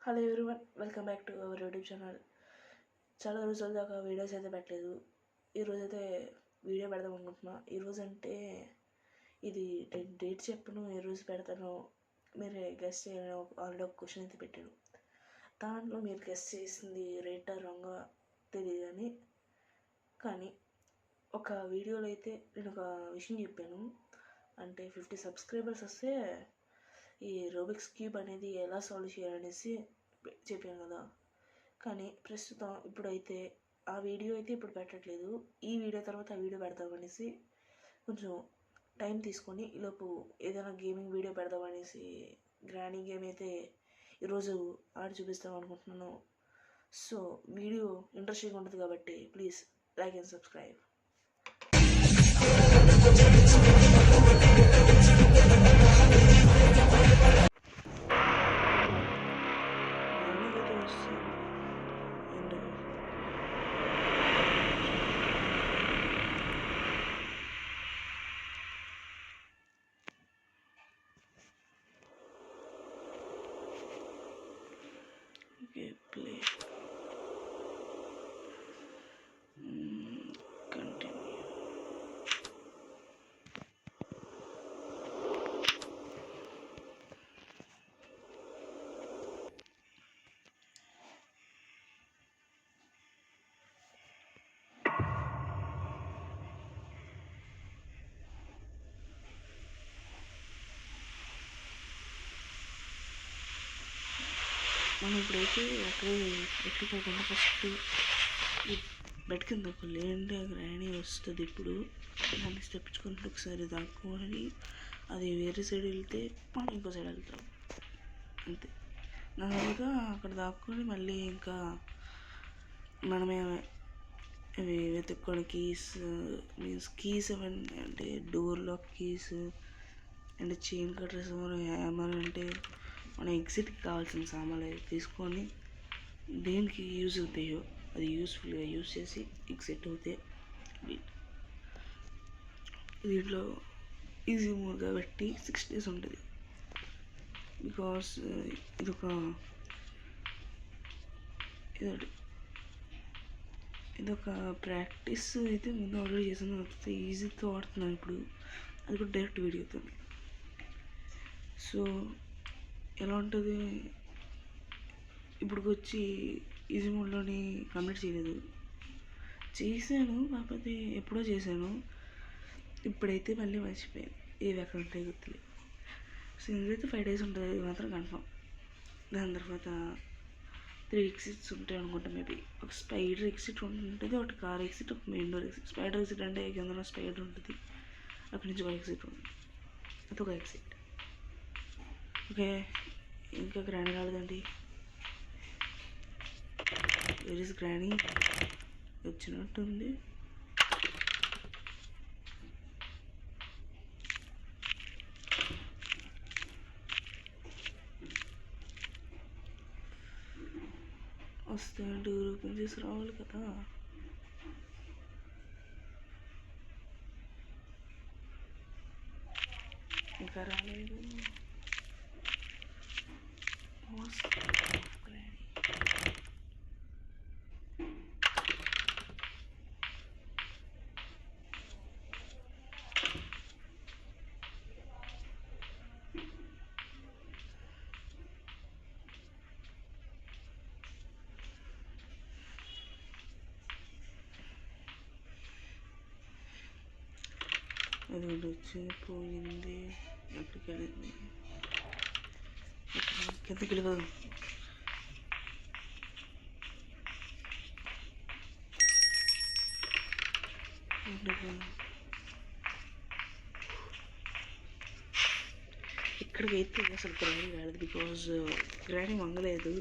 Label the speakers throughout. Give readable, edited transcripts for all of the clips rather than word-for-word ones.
Speaker 1: Hello everyone, welcome back to our YouTube channel. చాలా రోజుల దాకా వీడియోస్ అయితే పెట్టలేదు. ఈరోజైతే వీడియో పెడదాం అనుకుంటున్నా. ఈరోజు అంటే ఇది డేట్ చెప్పను, ఏ రోజు పెడతానో మీరు గెస్ట్ చేయాలని ఆల్రెడీ ఒక క్వశ్చన్ అయితే పెట్టాను. దాంట్లో మీరు గెస్ట్ చేసింది రైట్ ఆర్ రాంగా తెలియదు కానీ ఒక వీడియోలో అయితే నేను ఒక విషయం చెప్పాను. అంటే 50 సబ్స్క్రైబర్స్ వస్తే ఈ రూబిక్స్ క్యూబ్ అనేది ఎలా సాల్వ్ చేయాలనేసి చెప్పాను కదా. కానీ ప్రస్తుతం ఇప్పుడైతే ఆ వీడియో అయితే ఇప్పుడు పెట్టట్లేదు. ఈ వీడియో తర్వాత ఆ వీడియో పెడతామనేసి కొంచెం టైం తీసుకొని ఈలోపు ఏదైనా గేమింగ్ వీడియో పెడదామనేసి గ్రానీ గేమ్ అయితే ఈరోజు ఆడి చూపిస్తాం అనుకుంటున్నాను. సో వీడియో ఇంట్రెస్టింగ్ ఉంటుంది కాబట్టి please like and subscribe. Okay, play. Continue. మనం ఇప్పుడైతే అక్కడే ఎక్కడిపోకుండా ఫస్ట్ ఈ బెడ్ కింద ఒక లేండి గ్రానీ వస్తుంది. ఇప్పుడు దాన్ని తెప్పించుకుంటే ఒకసారి దాక్కోని అది వేరే సైడ్ వెళ్తే మనం ఇంకో సైడ్ వెళ్తాం అంతే. నార్మల్గా అక్కడ దాక్కొని మళ్ళీ ఇంకా మనమే అవి వెతుక్కొని కీస్ అవన్నీ అంటే door lock keys and chain cutters, hammer అంటే మన ఎగ్జిట్కి కావాల్సిన సామాన్లు తీసుకొని దేనికి యూజ్ అవుతాయో అది యూస్ఫుల్గా యూజ్ చేసి ఎగ్జిట్ అవుతాయి. దీంట్లో ఈజీ మోడ్ కాబట్టి 6 days ఉంటుంది. బికాస్ ఇదొక ప్రాక్టీస్ అయితే ముందు ఆల్రెడీ చేసాను. ఈజీతో ఆడుతున్నాను ఇప్పుడు, అది కూడా డైరెక్ట్ వీడియోతో. సో ఎలా ఉంటుంది ఇప్పుడు వచ్చి ఈజీ మోడ్లోని కంప్లీట్ చేయలేదు, చేశాను కాకపోతే ఎప్పుడో చేశాను. ఇప్పుడైతే మళ్ళీ మర్చిపోయాను, ఏవి ఎక్కడ ఉంటాయి గుర్తులేదు. సో ఇందులో 5 days ఉంటుంది, అది మాత్రం కన్ఫర్మ్. దాని తర్వాత 3 exits ఉంటాయి అనుకుంటా. మేబీ ఒక స్పైడర్ ఎగ్జిట్ ఉంటుంది, ఒకటి కార్ ఎగ్జిట్, ఒక main door exit. Spider exit అంటే కింద స్పైడర్ ఉంటుంది, అక్కడి నుంచి ఒక ఎగ్జిట్ ఉంటుంది, అదొక ఎగ్జిట్. ఓకే, ఇంకా గ్రానీ రాలేదండి. Where is granny? వచ్చినట్టుంది. వస్తే డోర్ ఓపెన్ చేసి రావాలి కదా. ఇంకా రాలేదు. అది వచ్చి పోయింది, ఎక్కడికి వెళ్ళింది? కిందకి వెళ్ళిపోదు. ఇక్కడికి అయితే అసలు గ్రానీ రాలేదు, బికాజ్ గ్రానీ వంగలేదు.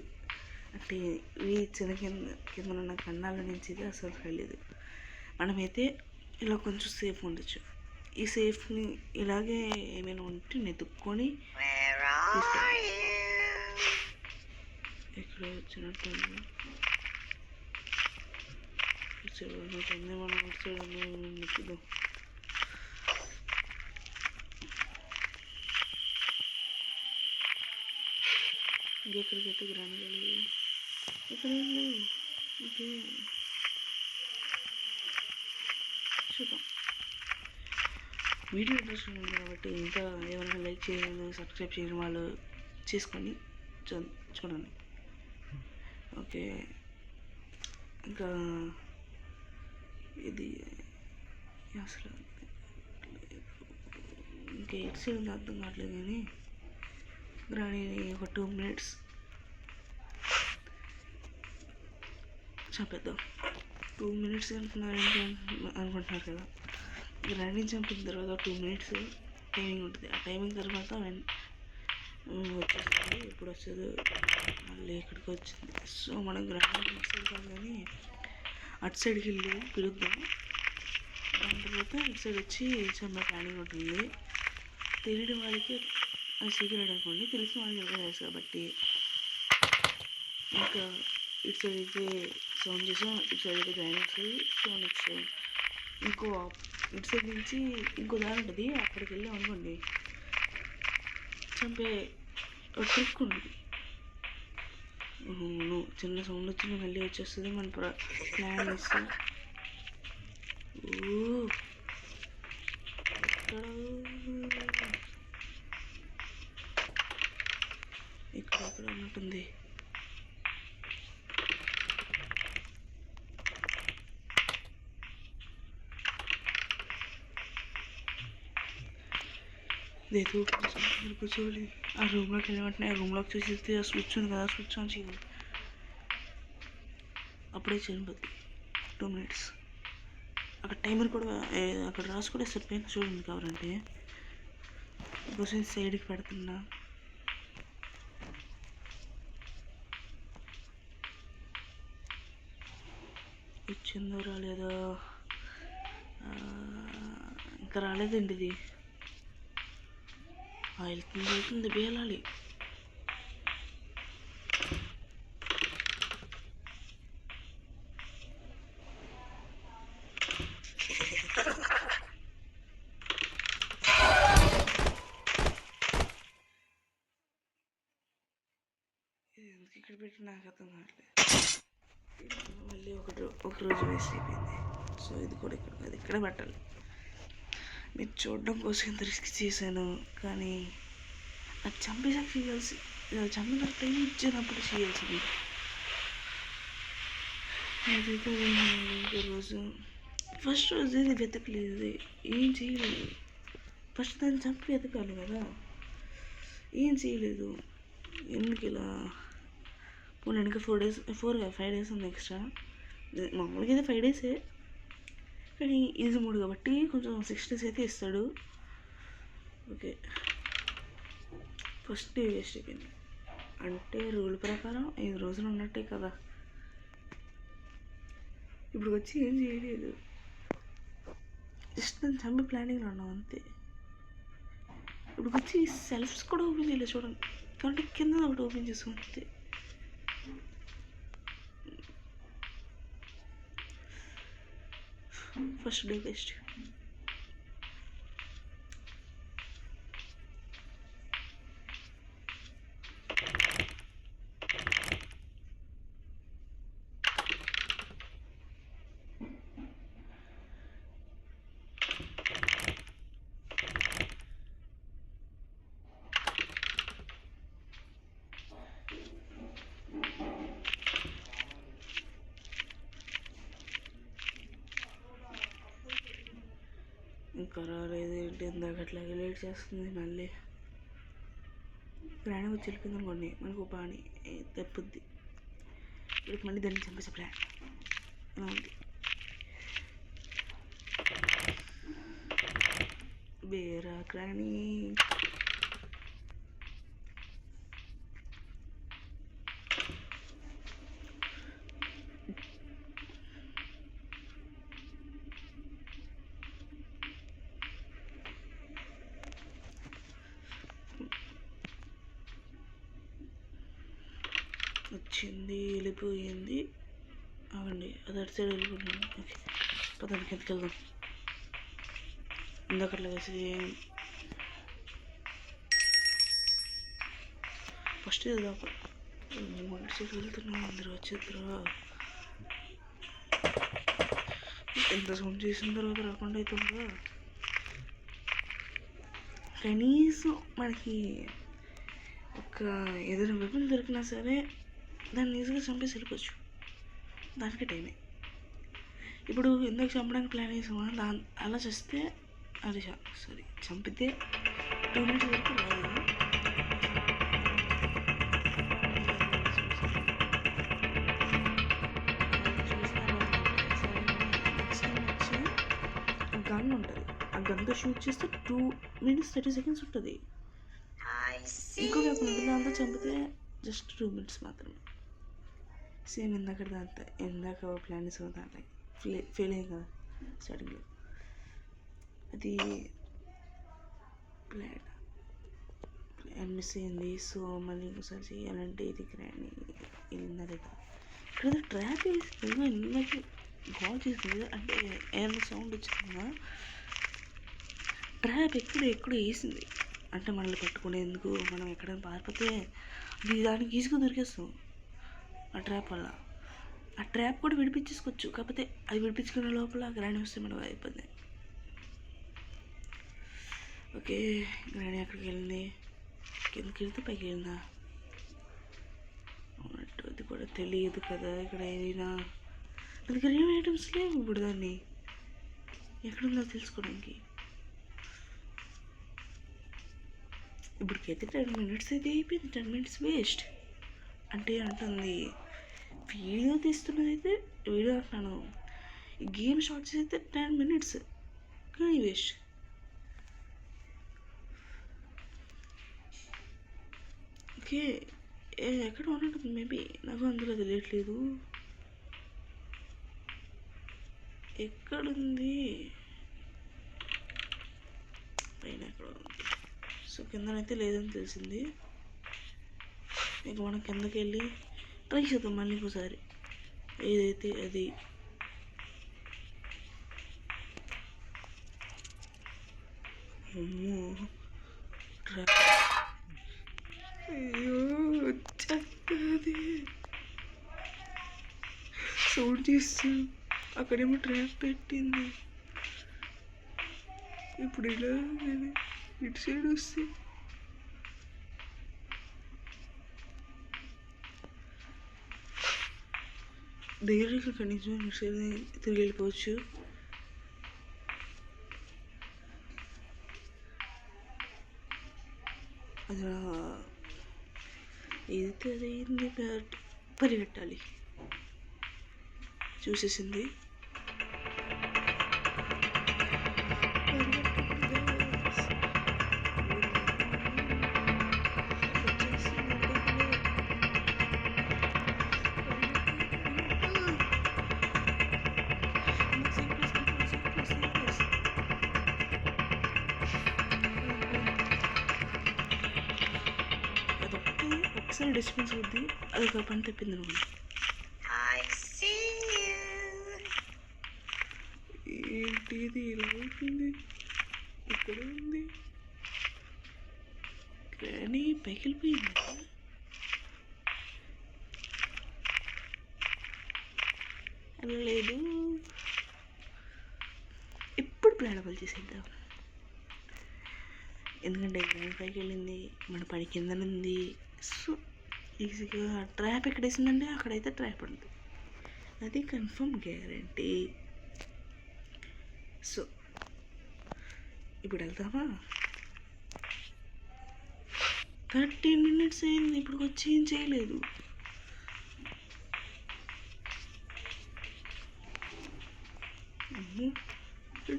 Speaker 1: అంటే ఈ చిన్న కింద ఉన్న కన్నాల నుంచి అయితే అసలు రాలేదు. మనమైతే ఇలా కొంచెం సేఫ్ ఉండొచ్చు. ఈ సేఫ్ని ఇలాగే ఏమైనా ఉంటే నెతుక్కొని ఎక్కడ వచ్చినట్టు మనం వచ్చాడు. ఇంకెక్కడికి గ్రాండ్గా ఇక్కడ లేవు. ఓకే, చూద్దాం. వీడియో ఇంట్రెస్ట్ ఉంది కాబట్టి ఇంకా ఎవరైనా లైక్ చేయలేదు, సబ్స్క్రైబ్ చేయని వాళ్ళు చేసుకొని చూడండి. ఓకే, ఇంకా ఇది అసలు ఇంకా ఎయిట్ సైడ్ అర్థం కావట్లేదు కానీ గ్రానీని ఒక 2 minutes చంపేద్దాం. 2 minutes అనుకుంటున్నారు కదా. గ్రాండీ చంపిన తర్వాత 2 minutes టైమింగ్ ఉంటుంది. ఆ టైమింగ్ తర్వాత వచ్చేస్తుంది. ఎప్పుడు వస్తుందో మళ్ళీ ఇక్కడికి వచ్చింది. సో మనం గ్రాండీ ఇటు సైడ్ కాదు కానీ అటు సైడ్కి వెళ్ళి పిలుద్దాం. దాని తర్వాత ఇటు సైడ్ వచ్చి చంపే ప్లానింగ్ ఉంటుంది. తెలియని వాళ్ళకి అది సీక్రెట్ అనుకోండి, తెలిసిన వాళ్ళకి ఎవరు తెలుసు కాబట్టి ఇంకా ఇటు సైడ్ అయితే సౌండ్ చేసాం, ఇటు సైడ్ అయితే గ్రైండర్స్. సో నెక్స్ట్ ఇటు సైడ్ నుంచి ఇంకో దారి ఉంటుంది, అక్కడికి వెళ్ళాం అనుకోండి చంపే ట్రిక్ ఉంది. చిన్న సౌండ్ వచ్చిన మళ్ళీ వచ్చేస్తుంది. మన ప్లాన్ వేస్తే ఇక్కడ ఉన్నట్టుంది. లేదు కూర్చోవాలి. ఆ రూమ్లోకి వెళ్ళినట్టు రూమ్లోకి చూసి స్విచ్ ఉంది కదా, స్విచ్ ఆన్ చేయాలి. అప్పుడే చనిపోతుంది. 2 minutes. అక్కడ టైమర్ కూడా అక్కడ రాసి కూడా సరిపోయింది చూడండి కావాలంటే. ఇప్పుడు సైడ్కి పెడుతున్నా. ఇచ్చిందో రాలేదో ఇంకా రాలేదండి. ఇది వెళ్తుంది బేలాలి. ఎందుకు ఇక్కడ పెట్టి నాకు అర్థం కావట్లేదు. మళ్ళీ ఒక రోజు వేస్ట్ అయిపోయింది. సో ఇది కూడా ఇక్కడే పెట్టాలి. మీరు చూడడం కోసం ఎంత రిస్క్ చేశాను, కానీ అది చంపేసాక చేయాల్సి, చంపిన టైం ఇచ్చినప్పుడు చేయాల్సింది. అదైతే ఇంకో రోజు ఫస్ట్ రోజు ఇది వెతకలేదు, ఏం చేయలేదు. ఫస్ట్ దాన్ని చంపి వెతకాలి కదా, ఏం చేయలేదు. ఎందుకు ఇలా పోనీ 5 days ఉంది ఎక్స్ట్రా. మామూలుగా అయితే 5 days, కానీ ఈజీ మూడు కాబట్టి కొంచెం 6 days అయితే ఇస్తాడు. ఓకే, ఫస్ట్ డే వేస్ట్ అయిపోయింది. అంటే రూల్ ప్రకారం 5 రోజులు ఉన్నట్టే కదా. ఇప్పుడు వచ్చి ఏం చేయలేదు, జస్ట్ నేను చంపి ప్లానింగ్లో ఉన్నాం అంతే. ఇప్పుడు వచ్చి సెల్ఫ్స్ కూడా ఓపెన్ చేయలేదు చూడండి, కాబట్టి కింద ఒకటి ఓపెన్ చేసాం అంతే. First day best. ఇంకా రాలేదు ఏంటి, ఇందాక అట్లాగే లేట్ చేస్తుంది. మళ్ళీ ప్రాణం వచ్చి వెళ్ళిపోయింది అనుకోండి, మనకు పాని తప్పుద్ది. ఇప్పుడు మళ్ళీ దాన్ని చంపేసే ప్లాన్ అలా ఉంది. బేరా క్రాణి వచ్చింది, వెళ్ళిపోయింది. అవండి అది అటు సైడ్ వెళ్ళిపోయింది. ఓకే, పదానికి కిందకి వెళ్దాం. ఇందాకట్లా వేసి ఫస్ట్ ఇది సైడ్ వెళ్తున్నా, అందరూ వచ్చేద్దరు. ఎంత సౌండ్ చేసిన తర్వాత రాకుండా అవుతుందా? కనీసం మనకి ఒక ఏదైనా వెపన్ దొరికినా సరే దాన్ని ఈజీగా చంపేసి వెళ్ళిపోవచ్చు. దానికి టైమే. ఇప్పుడు ఇందాక చంపడానికి ప్లాన్ చేసామా, అలా చేస్తే అది సారీ చంపితే 2 minutes వరకు రాదు. గన్ ఉంటుంది, ఆ గన్తో షూట్ చేస్తే 2 minutes 30 seconds ఉంటుంది. ఇంకో వెపన్ ఉంటుంది, దాంతో చంపితే జస్ట్ 2 minutes మాత్రమే. సేమ్ ఇందాక ప్లాన్ చేసిన దాంట్లో ఫెయిల్ అయ్యింది కదా స్టార్టింగ్లో. అది ప్లాన్ మిస్ అయింది. సో మళ్ళీ ఇంకోసారి చేయాలంటే ఇది గ్రాండ్ ఇది ఇక్కడ ట్రాప్ వేసి ఇందాక కాల్ చేసింది. అంటే ఏమైనా సౌండ్ వచ్చిందా, ట్రాప్ ఎక్కడో వేసింది. అంటే మనల్ని పట్టుకునేందుకు మనం ఎక్కడైనా పారిపోతే అది దానికి ఈజీగా దొరికేస్తాం. ఆ ట్రాప్ వల్ల ఆ ట్రాప్ కూడా విడిపించేసుకోవచ్చు. కాకపోతే అది విడిపించుకునే లోపల గ్రాండ్ వస్తే మనం అయిపోయింది. ఓకే, గ్రాండ్ ఎక్కడికి వెళ్ళింది? కిందకి వెళ్తే పైకి వెళ్ళిందా? అన్నట్టు అది కూడా తెలియదు కదా. ఇక్కడ ఏదైనా నా దగ్గర ఏం ఐటమ్స్ లేవు. ఇప్పుడు దాన్ని ఎక్కడుందో తెలుసుకోవడానికి. ఇప్పటికైతే 10 minutes అయితే అయిపోయింది. 10 minutes వేస్ట్ అంటే అంటుంది. వీడియో తీస్తున్నది అయితే వీడియో అంటున్నాను, గేమ్ షార్ట్స్ అయితే 10 minutes కానీ వేస్ట్. ఓకే, ఎక్కడ ఉన్నట్టుంది మేబీ, నాకు అందులో తెలియట్లేదు ఎక్కడుంది. పైన ఎక్కడ ఉంది. సో కిందనైతే లేదని తెలిసింది. ఇక మనం కిందకి వెళ్ళి ట్రై చేద్దాం మళ్ళీ ఇంకోసారి. ఏదైతే అది అయ్యో వచ్చేది సౌండ్ చేస్తూ. అక్కడేమో ట్రాప్ పెట్టింది. ఇప్పుడు ఇలా ఇటు సైడ్ వస్తే దగ్గరికి కనీసం ఇటు సైడ్ తిరిగి వెళ్ళిపోవచ్చు. అది ఏదైతే అది అయింది, పరిగెట్టాలి. చూసేసింది. ఒకసారి డిస్టెన్స్ వద్ది, అది ఒక పని తెప్పింది అనుకోండి. ఏంటి ఇది ఇలా అవుతుంది? ఇక్కడ ఉంది కానీ పైకి వెళ్ళిపోయింది. లేదు, ఇప్పుడు ప్లానబుల్ చేసేద్దాం. ఎందుకంటే గ్రాండ్ పైకి వెళ్ళింది, మన పని కిందనుంది. సో ఈజీగా ట్రాప్ ఎక్కడ వేసిందంటే అక్కడైతే ట్రాప్ ఉంది, అది కన్ఫర్మ్ గ్యారంటీ. సో ఇప్పుడు వెళ్తామా? 13 minutes అయింది, ఇప్పుడు వచ్చి ఏం చేయలేదు.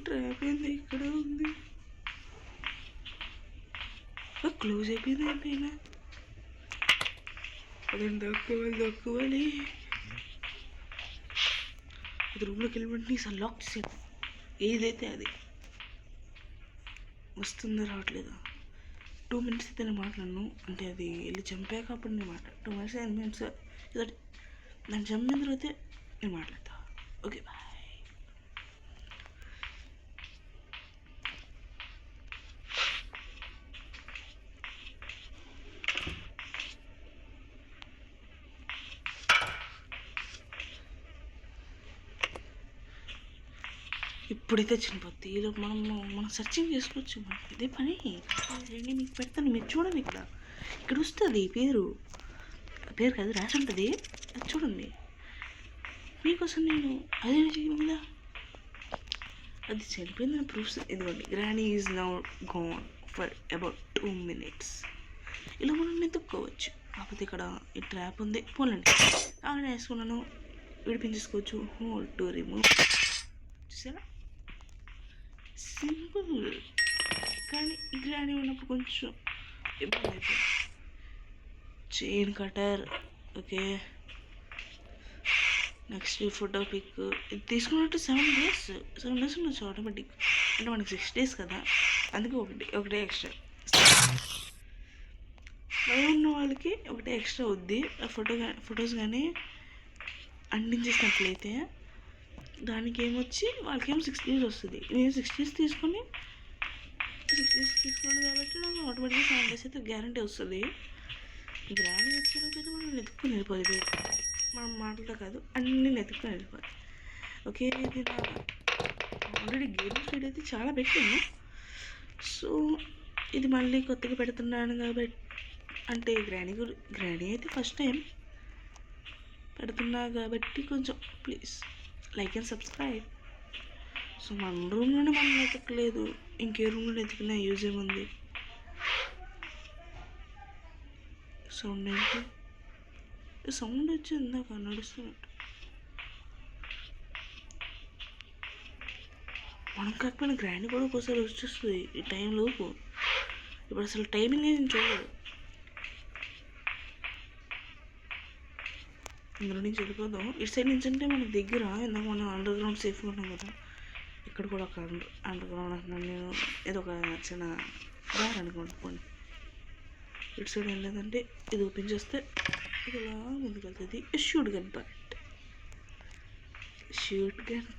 Speaker 1: ట్రాప్ అయింది, ఇక్కడ ఉంది. క్లోజ్ అయిపోయింది ఏంటైనా. అదని దక్కువాలి. అది రూమ్లోకి వెళ్ళిపోయి అసలు లాక్ చేసేది. ఏదైతే అది వస్తుందో రావట్లేదా. 2 minutes అయితే నేను మాట్లాడను, అంటే అది వెళ్ళి చంపాక అప్పుడు నేను మాట్లాడు. 2 minutes 8 minutes దాన్ని చంపిన తర్వాత నేను మాట్లాడతా. Okay bye. ఇప్పుడైతే చనిపోద్ది. ఈలోపు మనం సెర్చింగ్ చేసుకోవచ్చు. మనకి ఇదే పని. రండి మీకు పెడతాను, మీరు చూడండి. ఇక్కడ వస్తుంది పేరు కాదు, రాసి ఉంటుంది, అది చూడండి. మీకోసం నేను అదే కదా, అది చనిపోయిందని ప్రూఫ్స్ ఇదిగోండి. Granny is now gone for about 2 minutes. ఇలా మనం వెతుక్కోవచ్చు. కాకపోతే ఇక్కడ ఈ ట్రాప్ ఉంది, పోలండి ఆడ వేసుకున్నాను, విడిపించేసుకోవచ్చు. Hole to remove. చూసారా, సింపుల్. కానీ ఈ గ్రానీ ఉన్నప్పుడు కొంచెం ఇబ్బంది అయిపోయింది. Chain cutter, okay. Next photo pic. ఇది తీసుకున్నట్టు 7 days ఉండొచ్చు ఆటోమేటిక్. అంటే మనకి 6 days కదా, అందుకే ఒకటే ఎక్స్ట్రా. భయం ఉన్న వాళ్ళకి ఒకటే ఎక్స్ట్రా వద్ది. ఆ ఫొటోస్ కానీ అంటించేసినట్లయితే దానికి ఏమొచ్చి వాళ్ళకేమో 6 days వస్తుంది. నేను 6 days తీసుకున్నాను కాబట్టి నాకు ఆటోమేటిక్గా 7 days అయితే గ్యారంటీ వస్తుంది. గ్రానీ వచ్చేటప్పుడు మనం వెతుక్కుని వెళ్ళిపోతుంది. మనం మాటలతో కాదు, అన్నీ వెతుక్కుని వెళ్ళిపోతుంది. ఓకే, ఇది నా ఆల్రెడీ గేమ్ స్పీడ్ అయితే చాలా పెట్టాను. సో ఇది మళ్ళీ కొత్తగా పెడుతున్నాను కాబట్టి, అంటే గ్రానీ అయితే ఫస్ట్ టైం పెడుతున్నా కాబట్టి కొంచెం please like and subscribe. So మన రూమ్లోనే మనం వెతకలేదు, ఇంకే రూమ్లో వెతికినా యూజ్ ఏముంది. సౌండ్ ఏంటి? సౌండ్ వచ్చి ఇందాక నడుస్తున్నట్టు. మనం కాకపోయినా గ్రాండ్ కూడా ఒకసారి వచ్చేస్తుంది ఈ టైంలోపు. ఇప్పుడు అసలు టైమింగ్ నేను చూడలేదు. ఇందులో నుంచి వెళ్ళిపోదాం. ఇటు సైడ్ నుంచి అంటే మనకి దగ్గర, ఇందాక మనం అండర్ గ్రౌండ్ సేఫ్గా ఉన్నాం కదా. ఇక్కడ కూడా ఒక అండర్ గ్రౌండ్ అంటున్నాను నేను, ఏదో ఒక చిన్న దారి అనుకోండి. ఇటు సైడ్ వెళ్ళలేదంటే ఇది ఓపెన్ చేస్తే ఇది ఇలా ముందుకు వెళ్తుంది. Shoot gun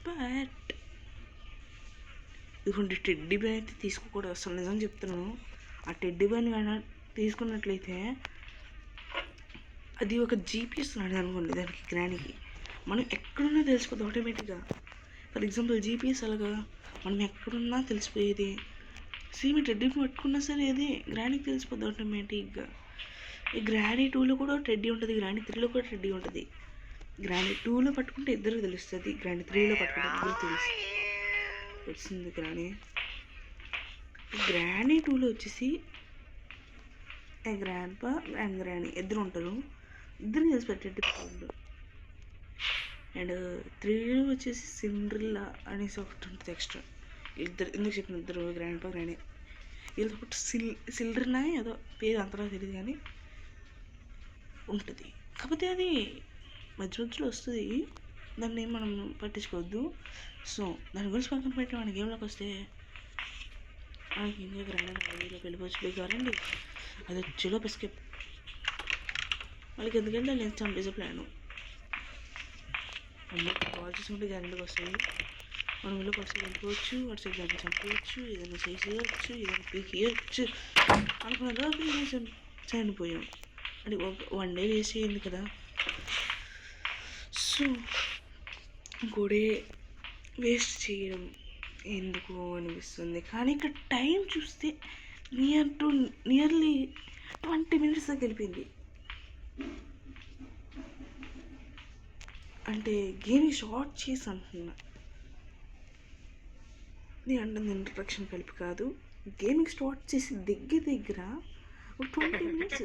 Speaker 1: Pat. ఇదిగోండి, టెడ్డీ బేర్ అయితే తీసుకోకూడదు అసలు, నిజం చెప్తున్నాను. ఆ టెడ్డీ బేర్ని కానీ తీసుకున్నట్లయితే అది ఒక జీపీఎస్ లాంటిది అనుకోండి దానికి, గ్రానీకి. మనం ఎక్కడున్నా తెలిసిపోతుంది ఆటోమేటిక్గా. ఫర్ ఎగ్జాంపుల్ జీపీఎస్ అలాగా మనం ఎక్కడున్నా తెలిసిపోయేది. సేమ్ టెడ్డీ పట్టుకున్నా సరే అది గ్రానీకి తెలిసిపోద్ది ఆటోమేటిక్గా. ఈ గ్రానీ 2లో కూడా టెడ్డీ ఉంటుంది, గ్రానీ 3లో కూడా టెడ్డీ ఉంటుంది. గ్రానీ 2లో పట్టుకుంటే ఇద్దరు తెలుస్తుంది, గ్రానీ 3లో పట్టుకుంటే ఇద్దరు తెలుసు వచ్చింది. గ్రానీ 2లో వచ్చేసి గ్రాండ్ పా అండ్ గ్రానీ ఇద్దరు ఉంటారు, ఇద్దరు కలిసి పెట్టేట్టు. అండ్ 3లో వచ్చేసి సిండ్రిల్లా అనేసి ఒకటి ఉంటుంది ఎక్స్ట్రా. ఇద్దరు ఎందుకు చెప్పిన ఇద్దరు, గ్రాండ్ పా గ్రానీ. వీళ్ళతో పాటు సిల్డ్రనా ఏదో పేరు అంతలా తెలియదు కానీ ఉంటుంది. కాకపోతే అది మధ్యలో వస్తుంది, దాన్ని మనం పట్టించుకోవద్దు. సో దాని గురించి పక్కన పెట్టి మన గేమ్లోకి వస్తే మనకి ఇంకా గ్రాండ్ వీళ్ళకి వెళ్ళిపోవచ్చు. బేకారండి అది వచ్చేలో ఎస్కేప్. వాళ్ళకి ఎందుకంటే నేను చంపేసే ప్లాను. అందరికి కాల్ చేసుకుంటే గ్యారెంటీకి వస్తాయి. మనం వీళ్ళకి వస్తే వెళ్ళిపోవచ్చు, వాటి సైడ్ దాన్ని చంపేయచ్చు, ఏదైనా చేసేయచ్చు, ఏదైనా పీకేయచ్చు అనుకున్నదా చనిపోయాం. అంటే 1 day వేస్ట్ అయింది కదా. సో ఇంకోడే వేస్ట్ చేయడం ఎందుకు అనిపిస్తుంది. కానీ ఇక్కడ టైం చూస్తే నియర్లీ 20 minutes దాకా వెళ్ళిపోయింది. అంటే గేమింగ్ షార్ట్ చేసి అంటున్నా, నేను అంటుంది ఇంట్రడక్షన్ కలిపి కాదు. గేమింగ్ స్టార్ట్ చేసి దగ్గర ఒక 20 minutes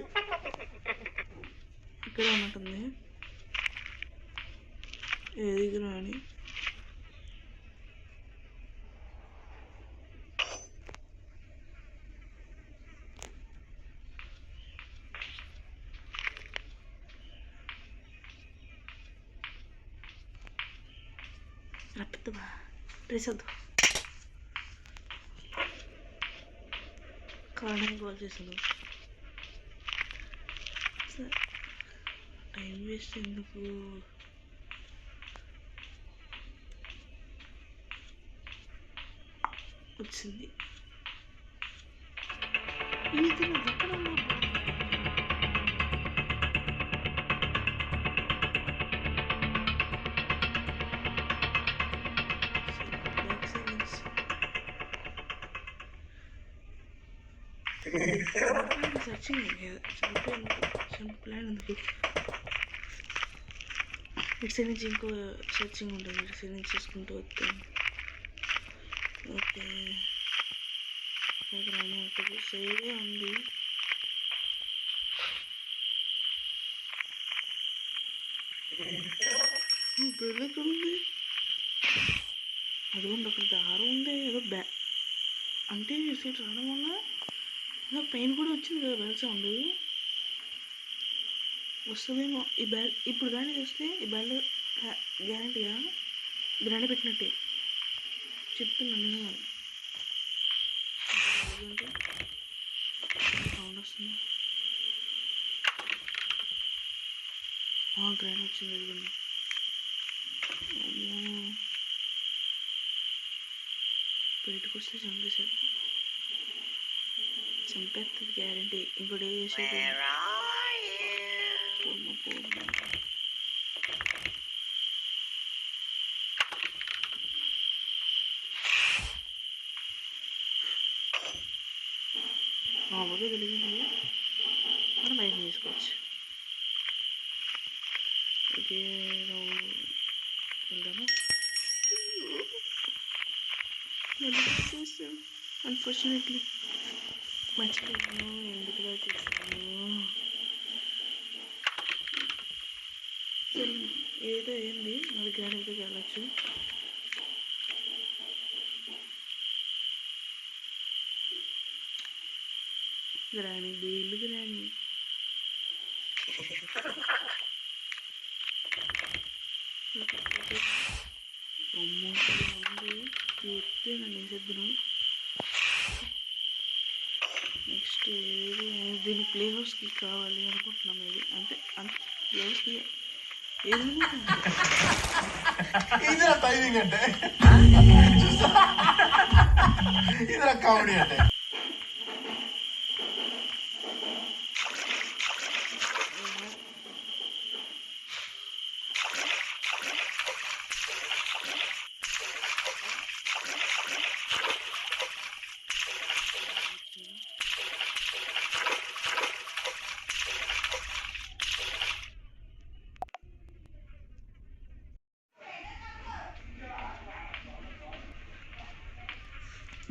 Speaker 1: ఇక్కడ ఉన్నట్టుంది. ఎదుగురా అని రప్పిద్దా డ్రెస్ కారణం కాల్ చేశాను. సార్ టైం వేస్ట్ ఎందుకు? వచ్చింది ఇది సర్చింగ్ చంపలేనందుకు ఇటు సైడ్ నుంచి ఇంకో సర్చింగ్ ఉంటుంది, ఇటు సైడ్ నుంచి చూసుకుంటూ వస్తాను. ఓకే ఒక సైడే ఉంది. బెల్ ఎక్కడ ఉంది? అదిగోండి అక్కడ దారం ఉంది. ఏదో అంటే సైడ్ రావడం వల్ల నాకు పెయిన్ కూడా వచ్చింది కదా. బెల్ సౌండ్ వస్తుందేమో ఈ బెల్. ఇప్పుడు కానీ వస్తే ఈ బెల్ గ్యారంటీగా గ్రాండ్ పెట్టినట్టే చెప్తున్నాను. సౌండ్ వస్తుంది. గ్రాండ్ వచ్చింది. అదిగోండి బయటకు వస్తే చంపేస్తుంది గ్యారంటీ. ఇంకోటి చేసేది మామూలుగా తెలియదు. మనం బయట తీసుకోవచ్చు. ఓకే వెళ్దాము. అన్ఫార్చునేట్లీ మర్చిపోయాను. ఎందుకు ఇలా చేస్తాను? ఏదో ఏంది మన గ్రానికి వెళ్ళచ్చు. గ్రాని బీళ్ళు గ్రాని ఉంది చూస్తే నన్ను వేసేద్దును. నెక్స్ట్ దీని ప్లే హౌస్కి కావాలి అనుకుంటున్నాం. ఇది అంటే ప్లే హౌస్కి
Speaker 2: టైమింగ్ అంటే ఇది కామెడీ అంటే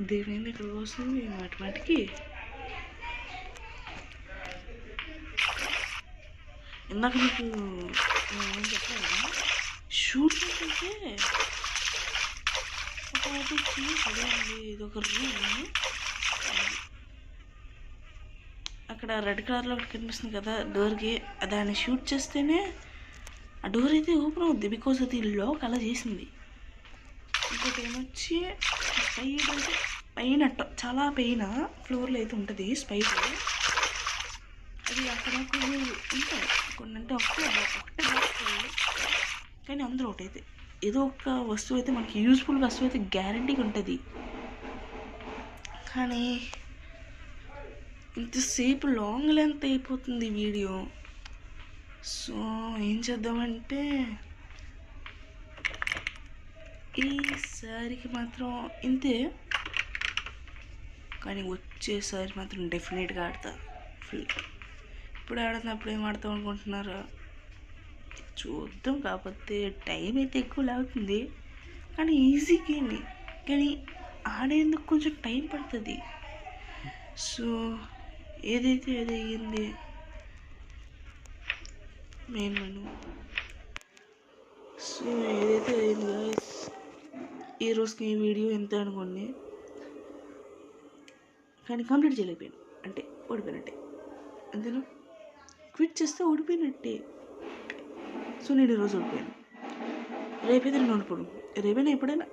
Speaker 1: దేని ఇక్కడ వస్తుంది మాటికి. ఇందాక మీకు ఏం చెప్పాలి కదా, షూట్ అంటే ఒక చదివండి. ఇది ఒక రూమ్. అక్కడ రెడ్ కలర్లో ఒకటి కనిపిస్తుంది కదా డోర్కి, దాన్ని షూట్ చేస్తేనే ఆ డోర్ అయితే ఓపెన్ అవుద్ది. బికాజ్ అది లాక్ అలా చేసింది. ఇంకోటి ఏమొచ్చి స్పైడ్ అయితే పైన చాలా పైన ఫ్లోర్లో అయితే ఉంటుంది స్పైడ్. అది అక్కడ కొన్ని ఉంటాయి, కొన్ని అంటే ఒకటే బాక్స్ కానీ అందులో ఒకటి అయితే ఏదో ఒక వస్తువు అయితే మనకి యూజ్ఫుల్ వస్తువు అయితే గ్యారంటీగా ఉంటుంది. కానీ ఇంతసేపు లాంగ్ లెంత్ అయిపోతుంది వీడియో. సో ఏం చేద్దామంటే ఈసారికి మాత్రం ఇంతే, కానీ వచ్చేసారి మాత్రం డెఫినెట్గా ఆడతా ఫుల్. ఇప్పుడు ఆడుతున్నప్పుడు ఏం ఆడతాం అనుకుంటున్నారా? చూద్దాం. కాకపోతే టైం అయితే ఎక్కువ లాగుతుంది, కానీ ఈజీ గేమ్. కానీ ఆడేందుకు కొంచెం టైం పడుతుంది. సో ఏదైతే అది అయ్యింది మెయిన్ మెను. సో ఏదైతే అయింది గాయస్, ఈరోజుకి ఈ వీడియో ఎంత అనుకోండి, కానీ కంప్లీట్ చేయలేకపోయాను. అంటే ఓడిపోయినట్టే, అంతేనా? క్విట్ చేస్తే ఓడిపోయినట్టే. సో నేను ఈరోజు ఓడిపోయాను. రేపైతే నేను ఓడిపోను. రేపైనా ఎప్పుడైనా,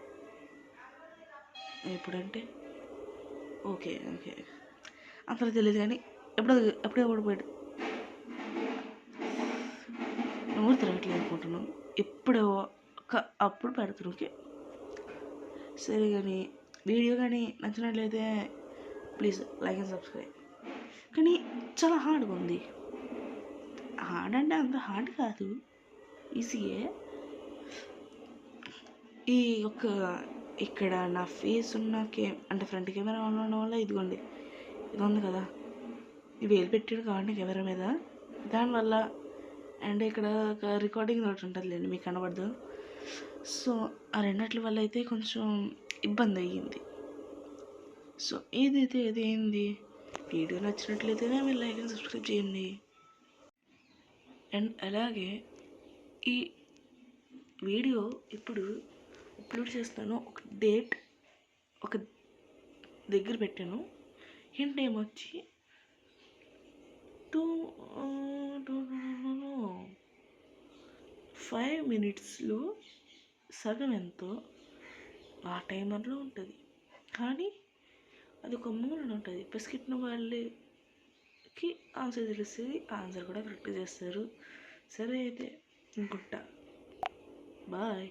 Speaker 1: ఎప్పుడంటే ఓకే అంతలో తెలియదు, కానీ ఎప్పుడే ఓడిపోయాడు. నువ్వు తిరగట్లేదు అనుకుంటున్నావు. ఎప్పుడో అప్పుడు పెడతారు. ఓకే సరే, కానీ వీడియో కానీ నచ్చినట్లయితే ప్లీజ్ లైక్ అండ్ సబ్స్క్రైబ్. కానీ చాలా హార్డ్గా ఉంది. హార్డ్ అంటే అంత హార్డ్ కాదు, ఈజీయే. ఈ యొక్క ఇక్కడ నా ఫేస్ ఉన్న అంటే ఫ్రంట్ కెమెరా ఉండడం వల్ల ఇదిగోండి ఇది ఉంది కదా, ఈ వేలు పెట్టాడు కాబట్టి కెమెరా మీద దానివల్ల అండ్ ఇక్కడ ఒక రికార్డింగ్ నోట్ ఉంటుందిలేండి, మీకు కనబడదు. సో ఆ రెండిట్ల వల్ల అయితే కొంచెం ఇబ్బంది అయ్యింది. సో ఏదైతే అదేంది, వీడియో నచ్చినట్లయితేనే మీరు లైక్ అండ్ సబ్స్క్రైబ్ చేయండి. అండ్ అలాగే ఈ వీడియో ఇప్పుడు అప్లోడ్ చేస్తాను, ఒక డేట్ ఒక దగ్గర పెట్టాను. హింట్ ఏమొచ్చి 5 minutesలో సగం ఎంతో ఆ టైమర్లో ఉంటుంది. కానీ అది ఒక మూలన ఉంటుంది. పసికిట్టిన వాళ్ళకి ఆన్సర్ తెలుస్తుంది, ఆన్సర్ కూడా కరెక్ట్గా చేస్తారు. సరే అయితే అనుకుంటా, బాయ్.